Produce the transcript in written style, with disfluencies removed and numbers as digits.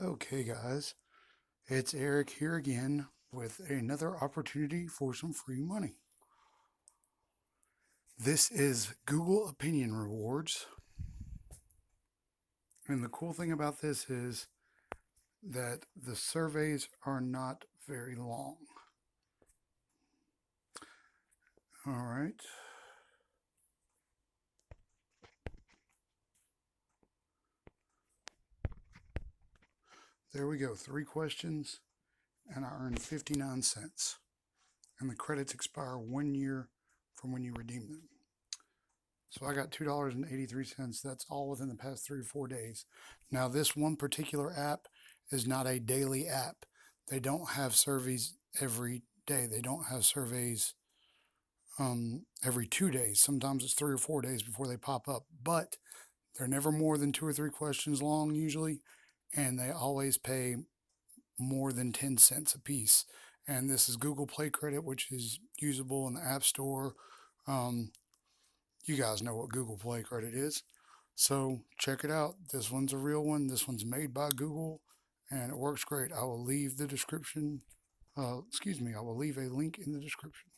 Okay, guys, it's Eric here again with another opportunity for some free money. This is Google Opinion Rewards, and the cool thing about this is that the surveys are not very long. All right, there we go. 3 questions, and I earned 59 cents. And the credits expire 1 year from when you redeem them. So I got $2.83. That's all within the past 3 or 4 days. Now, this one particular app is not a daily app. They don't have surveys every day. They don't have surveys every 2 days. Sometimes it's 3 or 4 days before they pop up, but they're never more than 2 or 3 questions long usually, and they always pay more than 10 cents a piece. And this is Google Play Credit, which is usable in the App Store. Um, you guys know what Google Play Credit is. So check it out. This one's a real one. This one's made by Google and it works great. I will leave the description. I will leave a link in the description.